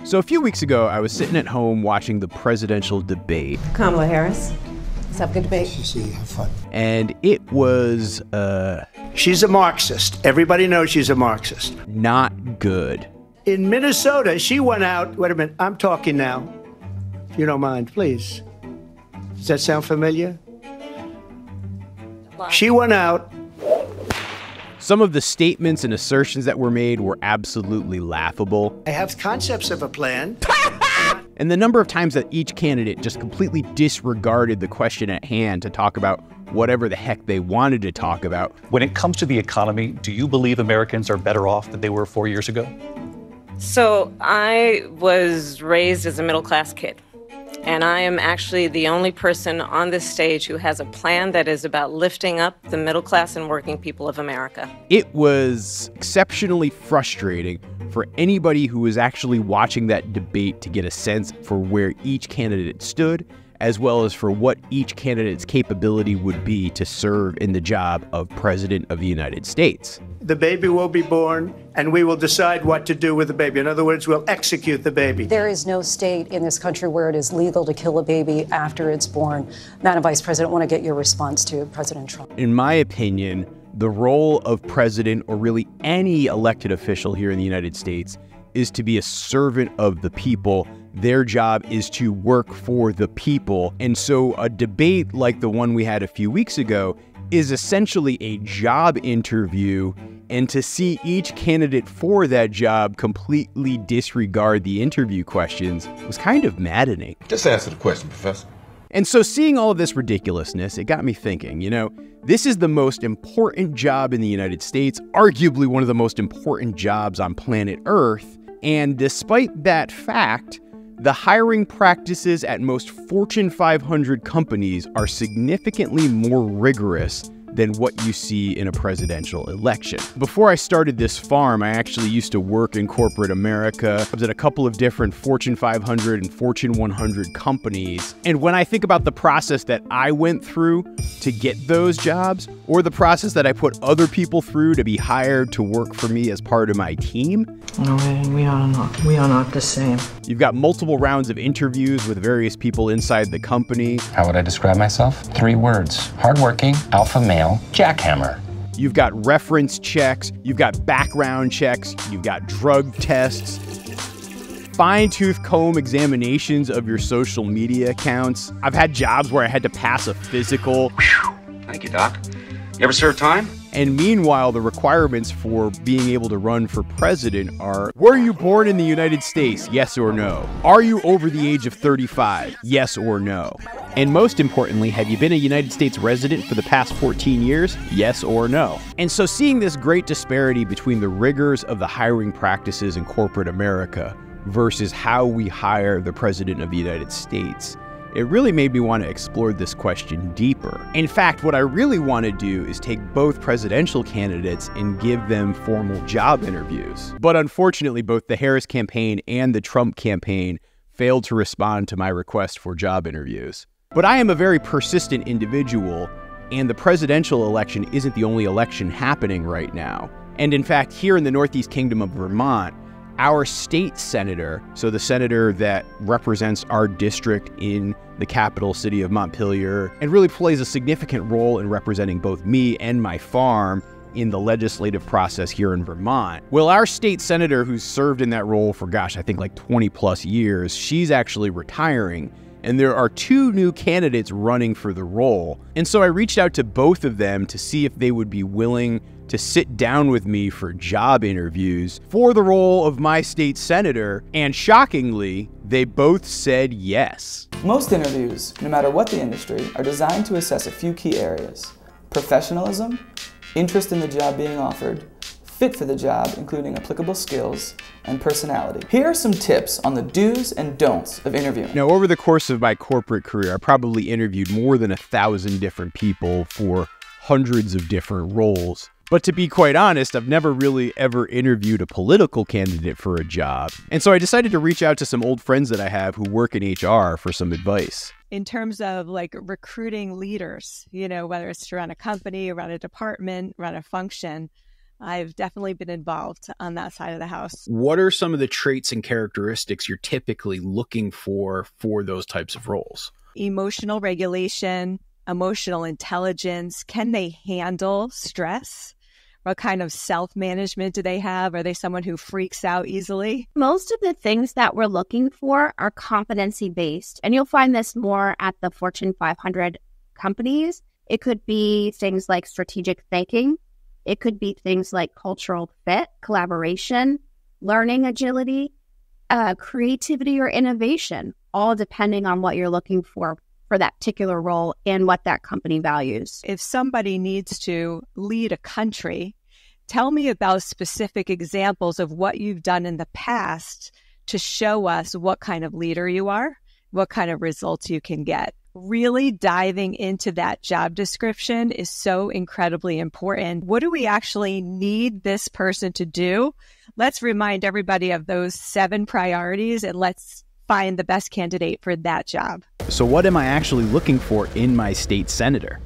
So a few weeks ago, I was sitting at home watching the presidential debate. Kamala Harris. Let's have a good debate. Have fun. And it was, She's a Marxist. Everybody knows she's a Marxist. not good. In Minnesota, she went out. Wait a minute. I'm talking now. If you don't mind, please. Does that sound familiar? She went out. Some of the statements and assertions that were made were absolutely laughable. I have concepts of a plan. And the number of times that each candidate just completely disregarded the question at hand to talk about whatever the heck they wanted to talk about. When it comes to the economy, do you believe Americans are better off than they were 4 years ago? So I was raised as a middle-class kid, and I am actually the only person on this stage who has a plan that is about lifting up the middle class and working people of America. It was exceptionally frustrating for anybody who was actually watching that debate to get a sense for where each candidate stood, as well as for what each candidate's capability would be to serve in the job of President of the United States. The baby will be born, and we will decide what to do with the baby. In other words, we'll execute the baby. There is no state in this country where it is legal to kill a baby after it's born. Madam Vice President, I want to get your response to President Trump. In my opinion, the role of president, or really any elected official here in the United States, is to be a servant of the people. Their job is to work for the people. And so a debate like the one we had a few weeks ago is essentially a job interview, and to see each candidate for that job completely disregard the interview questions was kind of maddening. Just answer the question, Professor. And so seeing all of this ridiculousness, it got me thinking, this is the most important job in the United States, arguably one of the most important jobs on planet Earth. And despite that fact, the hiring practices at most Fortune 500 companies are significantly more rigorous than what you see in a presidential election. Before I started this farm, I actually used to work in corporate America. I was at a couple of different Fortune 500 and Fortune 100 companies. And when I think about the process that I went through to get those jobs, or the process that I put other people through to be hired to work for me as part of my team, no, we are not the same. You've got multiple rounds of interviews with various people inside the company. How would I describe myself? 3 words. Hardworking, alpha male, jackhammer. You've got reference checks, you've got background checks, you've got drug tests, fine-tooth comb examinations of your social media accounts. I've had jobs where I had to pass a physical. Thank you, Doc. You ever serve time? And meanwhile, the requirements for being able to run for president are, were you born in the United States? Yes or no? Are you over the age of 35? Yes or no? And most importantly, have you been a United States resident for the past 14 years? Yes or no? And so seeing this great disparity between the rigors of the hiring practices in corporate America versus how we hire the President of the United States, it really made me want to explore this question deeper. In fact, what I really want to do is take both presidential candidates and give them formal job interviews. But unfortunately, both the Harris campaign and the Trump campaign failed to respond to my request for job interviews. But I am a very persistent individual, and the presidential election isn't the only election happening right now. And in fact, here in the Northeast Kingdom of Vermont, our state senator, so the senator that represents our district in the capital city of Montpelier, and really plays a significant role in representing both me and my farm in the legislative process here in Vermont. Well, our state senator, who's served in that role for, I think like 20 plus years, she's actually retiring. And there are 2 new candidates running for the role. And so I reached out to both of them to see if they would be willing to sit down with me for job interviews for the role of my state senator. And shockingly, they both said yes. Most interviews, no matter what the industry, are designed to assess a few key areas: professionalism, interest in the job being offered, fit for the job, including applicable skills, and personality. Here are some tips on the do's and don'ts of interviewing. Now, over the course of my corporate career, I probably interviewed more than 1,000 different people for hundreds of different roles. But to be quite honest, I've never really ever interviewed a political candidate for a job. And so I decided to reach out to some old friends that I have who work in HR for some advice. In terms of like recruiting leaders, whether it's to run a company, run a department, run a function, I've definitely been involved on that side of the house. What are some of the traits and characteristics you're typically looking for those types of roles? Emotional regulation, emotional intelligence. Can they handle stress? What kind of self-management do they have? Are they someone who freaks out easily? Most of the things that we're looking for are competency-based, and you'll find this more at the Fortune 500 companies. It could be things like strategic thinking. It could be things like cultural fit, collaboration, learning agility, creativity, or innovation, all depending on what you're looking for that particular role and what that company values. If somebody needs to lead a country, tell me about specific examples of what you've done in the past to show us what kind of leader you are, what kind of results you can get. Really diving into that job description is so incredibly important. What do we actually need this person to do? Let's remind everybody of those 7 priorities and let's find the best candidate for that job. So what am I actually looking for in my state senator?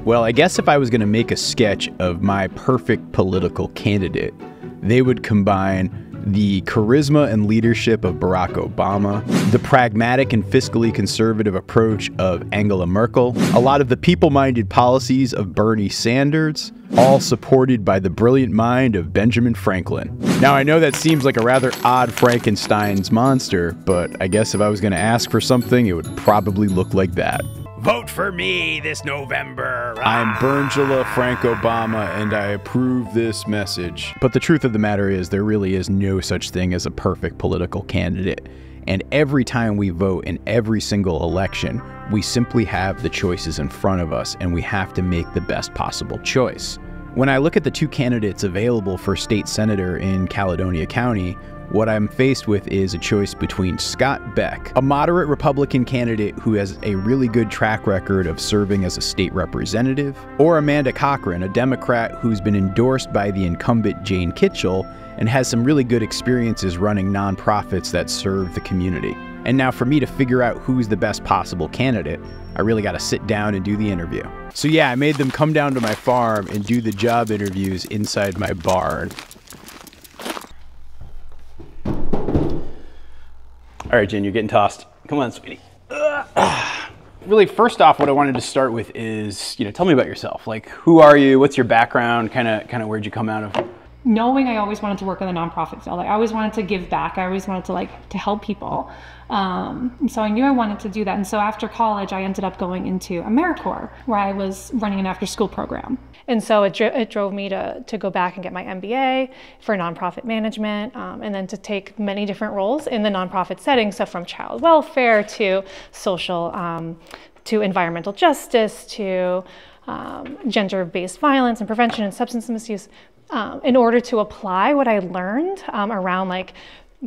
Well, I guess if I was going to make a sketch of my perfect political candidate, they would combine the charisma and leadership of Barack Obama, the pragmatic and fiscally conservative approach of Angela Merkel, a lot of the people-minded policies of Bernie Sanders, all supported by the brilliant mind of Benjamin Franklin. Now, I know that seems like a rather odd Frankenstein's monster, but I guess if I was going to ask for something, it would probably look like that. Vote for me this November. I'm Berngela Frank Obama, and I approve this message. But the truth of the matter is, there really is no such thing as a perfect political candidate. And every time we vote in every single election, we simply have the choices in front of us, and we have to make the best possible choice. When I look at the 2 candidates available for state senator in Caledonia County, what I'm faced with is a choice between Scott Beck, a moderate Republican candidate who has a really good track record of serving as a state representative, or Amanda Cochran, a Democrat who's been endorsed by the incumbent Jane Kitchell and has some really good experiences running nonprofits that serve the community. And now for me to figure out who's the best possible candidate, I really got to sit down and do the interview. So yeah, I made them come down to my farm and do the job interviews inside my barn. All right, Jen, you're getting tossed. Come on, sweetie. Really, first off, what I wanted to start with is, tell me about yourself. Like, who are you? What's your background? Kind of where'd you come out of? Knowing I always wanted to work in the nonprofit field. I always wanted to give back. I always wanted to help people. And so I knew I wanted to do that. And so after college, I ended up going into AmeriCorps, where I was running an after-school program. And so it drove me to go back and get my MBA for nonprofit management, and then to take many different roles in the nonprofit setting. So from child welfare to social, to environmental justice, to gender-based violence and prevention and substance misuse, in order to apply what I learned around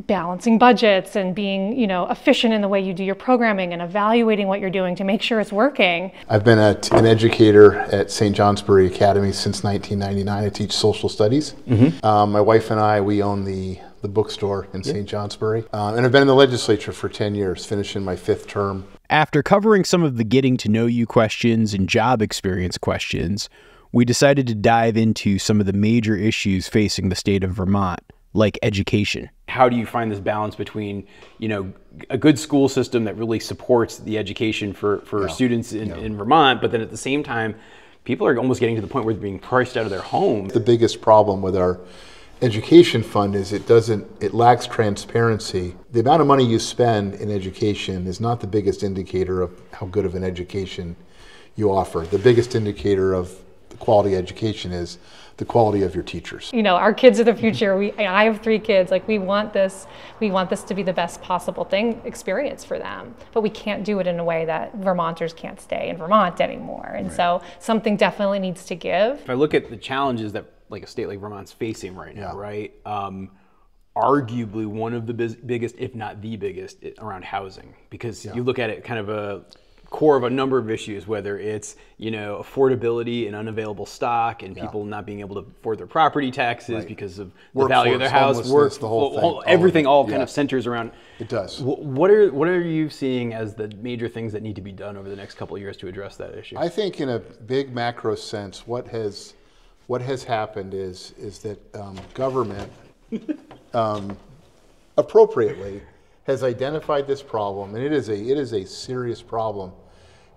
balancing budgets and being, efficient in the way you do your programming and evaluating what you're doing to make sure it's working. I've been an educator at St. Johnsbury Academy since 1999. I teach social studies. My wife and I, we own the bookstore in St. Johnsbury. And I've been in the legislature for 10 years, finishing my 5th term. After covering some of the getting to know you questions and job experience questions, we decided to dive into some of the major issues facing the state of Vermont, like education. How do you find this balance between, a good school system that really supports the education for students in Vermont, but then at the same time, people are almost getting to the point where they're being priced out of their home? The biggest problem with our education fund is it lacks transparency. The amount of money you spend in education is not the biggest indicator of how good of an education you offer. The biggest indicator of the quality of education is the quality of your teachers. Our kids are the future. I have 3 kids. We want this to be the best possible experience for them. But we can't do it in a way that Vermonters can't stay in Vermont anymore. And so something definitely needs to give. If I look at the challenges that a state like Vermont's facing right now, right? Arguably one of the biggest, if not the biggest, around housing, because you look at it kind of a core of a number of issues, whether it's affordability and unavailable stock, and people not being able to afford their property taxes because of the value of their house, the whole thing, everything kind of centers around. It does. What are you seeing as the major things that need to be done over the next couple of years to address that issue? I think in a big macro sense, what has what has happened is that government appropriately has identified this problem, and it is a serious problem.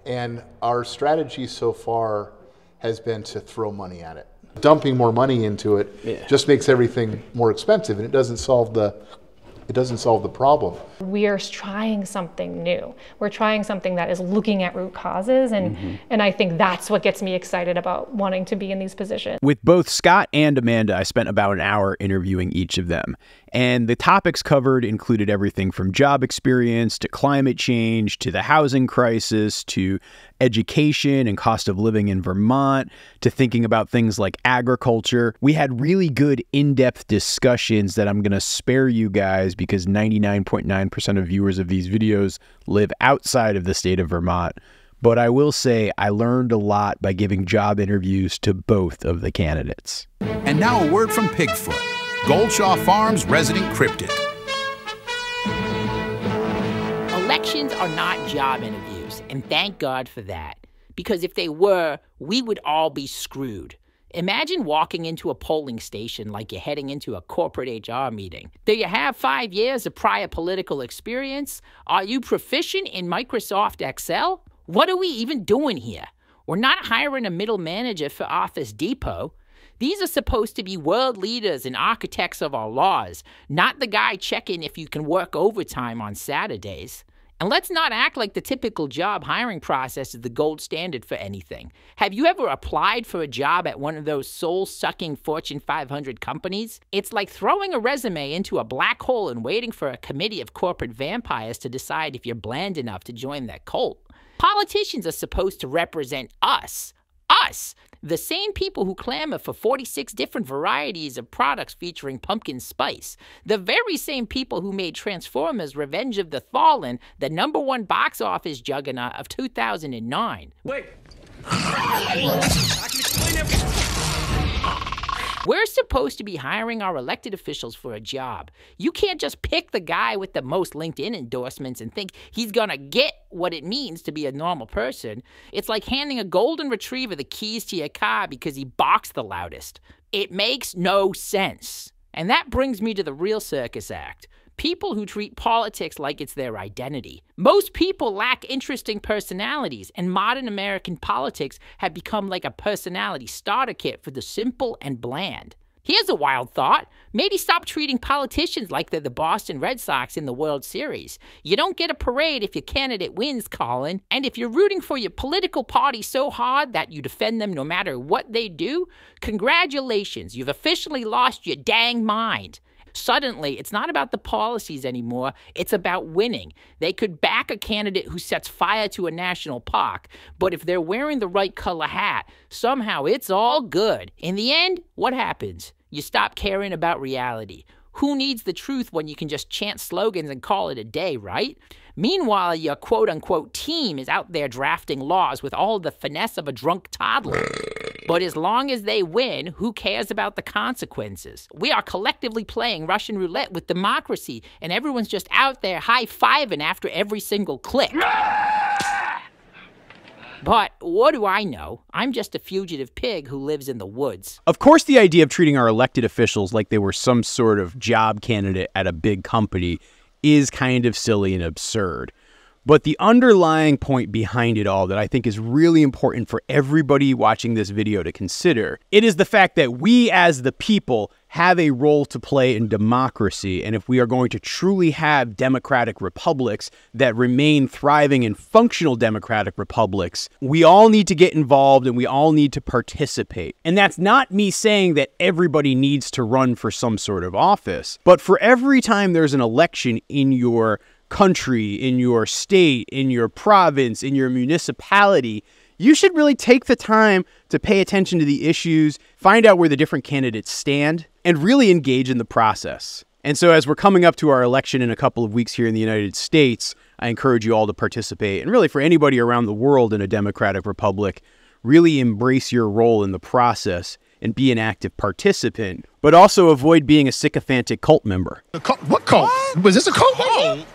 And our strategy so far has been to throw money at it. Dumping more money into it just makes everything more expensive, and it doesn't solve the problem. We are trying something new. We're trying something that is looking at root causes, and I think that's what gets me excited about wanting to be in these positions. With both Scott and Amanda, I spent about an hour interviewing each of them. And the topics covered included everything from job experience to climate change to the housing crisis to education and cost of living in Vermont to thinking about things like agriculture. We had really good in-depth discussions that I'm going to spare you guys because 99.9% of viewers of these videos live outside of the state of Vermont. But I will say I learned a lot by giving job interviews to both of the candidates. And now a word from Pigfoot, Goldshaw Farms resident cryptid. Elections are not job interviews, and thank God for that. Because if they were, we would all be screwed. Imagine walking into a polling station like you're heading into a corporate HR meeting. Do you have 5 years of prior political experience? Are you proficient in Microsoft Excel? What are we even doing here? We're not hiring a middle manager for Office Depot. These are supposed to be world leaders and architects of our laws, not the guy checking if you can work overtime on Saturdays. And let's not act like the typical job hiring process is the gold standard for anything. Have you ever applied for a job at one of those soul-sucking Fortune 500 companies? It's like throwing a resume into a black hole and waiting for a committee of corporate vampires to decide if you're bland enough to join their cult. Politicians are supposed to represent us. Us! The same people who clamor for 46 different varieties of products featuring pumpkin spice. The very same people who made Transformers Revenge of the Fallen the #1 box office juggernaut of 2009. Wait. I can explain everything. We're supposed to be hiring our elected officials for a job. You can't just pick the guy with the most LinkedIn endorsements and think he's gonna get what it means to be a normal person. It's like handing a golden retriever the keys to your car because he barks the loudest. It makes no sense. And that brings me to the real circus act. People who treat politics like it's their identity. Most people lack interesting personalities, and modern American politics have become like a personality starter kit for the simple and bland. Here's a wild thought. Maybe stop treating politicians like they're the Boston Red Sox in the World Series. You don't get a parade if your candidate wins, Colin. And if you're rooting for your political party so hard that you defend them no matter what they do, congratulations, you've officially lost your dang mind. Suddenly, it's not about the policies anymore, it's about winning. They could back a candidate who sets fire to a national park, but if they're wearing the right color hat, somehow it's all good. In the end, what happens? You stop caring about reality. Who needs the truth when you can just chant slogans and call it a day, right? Meanwhile, your quote-unquote team is out there drafting laws with all the finesse of a drunk toddler. But as long as they win, who cares about the consequences? We are collectively playing Russian roulette with democracy, and everyone's just out there high-fiving after every single click. But what do I know? I'm just a fugitive pig who lives in the woods. Of course, the idea of treating our elected officials like they were some sort of job candidate at a big company is kind of silly and absurd. But the underlying point behind it all that I think is really important for everybody watching this video to consider, it is the fact that we as the people have a role to play in democracy. And if we are going to truly have democratic republics that remain thriving and functional democratic republics, we all need to get involved and we all need to participate. And that's not me saying that everybody needs to run for some sort of office, but for every time there's an election in your country, in your state, in your province, in your municipality, you should really take the time to pay attention to the issues, find out where the different candidates stand, and really engage in the process. And so as we're coming up to our election in a couple of weeks here in the United States, I encourage you all to participate. And really for anybody around the world in a democratic republic, really embrace your role in the process and be an active participant, but also avoid being a sycophantic cult member. What cult? Was this a cult?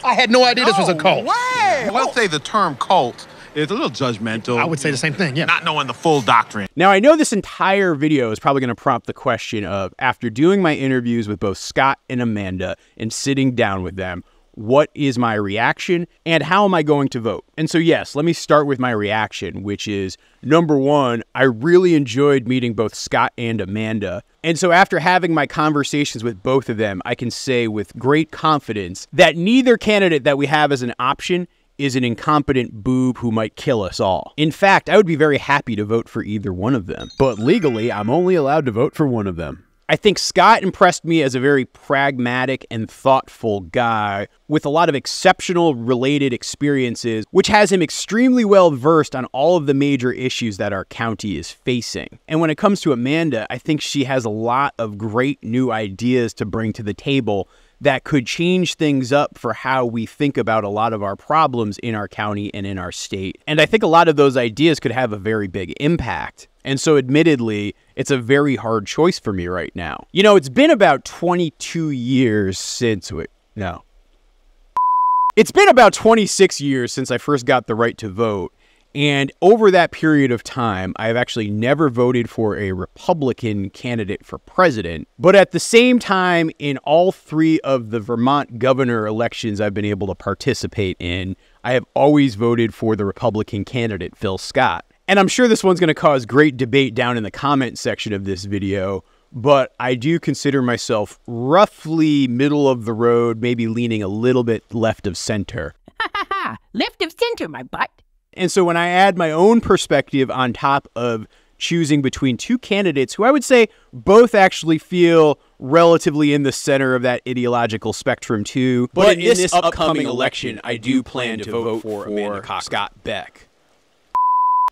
I had no idea this was a cult. Way. We'll say the term cult It's a little judgmental. I would say the same thing, yeah. Not knowing the full doctrine. Now, I know this entire video is probably going to prompt the question of, after doing my interviews with both Scott and Amanda and sitting down with them, what is my reaction and how am I going to vote? And so, yes, let me start with my reaction, which is, number one, I really enjoyed meeting both Scott and Amanda. And so after having my conversations with both of them, I can say with great confidence that neither candidate that we have as an option is an incompetent boob who might kill us all. In fact, I would be very happy to vote for either one of them. But legally, I'm only allowed to vote for one of them. I think Scott impressed me as a very pragmatic and thoughtful guy with a lot of exceptional related experiences, which has him extremely well versed on all of the major issues that our county is facing. And when it comes to Amanda, I think she has a lot of great new ideas to bring to the table that could change things up for how we think about a lot of our problems in our county and in our state. And I think a lot of those ideas could have a very big impact. And so admittedly, it's a very hard choice for me right now. You know, it's been about 22 years since It's been about 26 years since I first got the right to vote. And over that period of time, I have actually never voted for a Republican candidate for president. But at the same time, in all three of the Vermont governor elections I've been able to participate in, I have always voted for the Republican candidate, Phil Scott. And I'm sure this one's going to cause great debate down in the comment section of this video, but I do consider myself roughly middle of the road, maybe leaning a little bit left of center. Left of center, my butt. And so when I add my own perspective on top of choosing between two candidates who I would say both actually feel relatively in the center of that ideological spectrum too, but in this upcoming election, I do plan to vote for Amanda Scott Beck.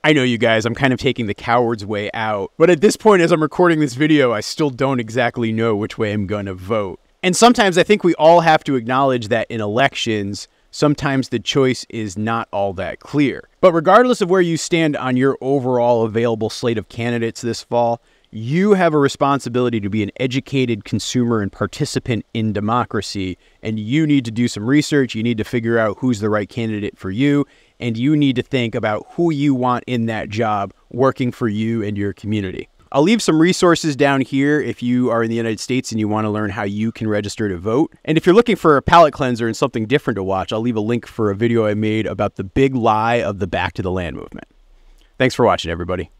I know, you guys, I'm kind of taking the coward's way out, but at this point, as I'm recording this video, I still don't exactly know which way I'm going to vote. And sometimes I think we all have to acknowledge that in elections, sometimes the choice is not all that clear. But regardless of where you stand on your overall available slate of candidates this fall, you have a responsibility to be an educated consumer and participant in democracy, and you need to do some research. You need to figure out who's the right candidate for you, and you need to think about who you want in that job working for you and your community. I'll leave some resources down here if you are in the United States and you want to learn how you can register to vote. And if you're looking for a palate cleanser and something different to watch, I'll leave a link for a video I made about the big lie of the Back to the Land movement. Thanks for watching, everybody.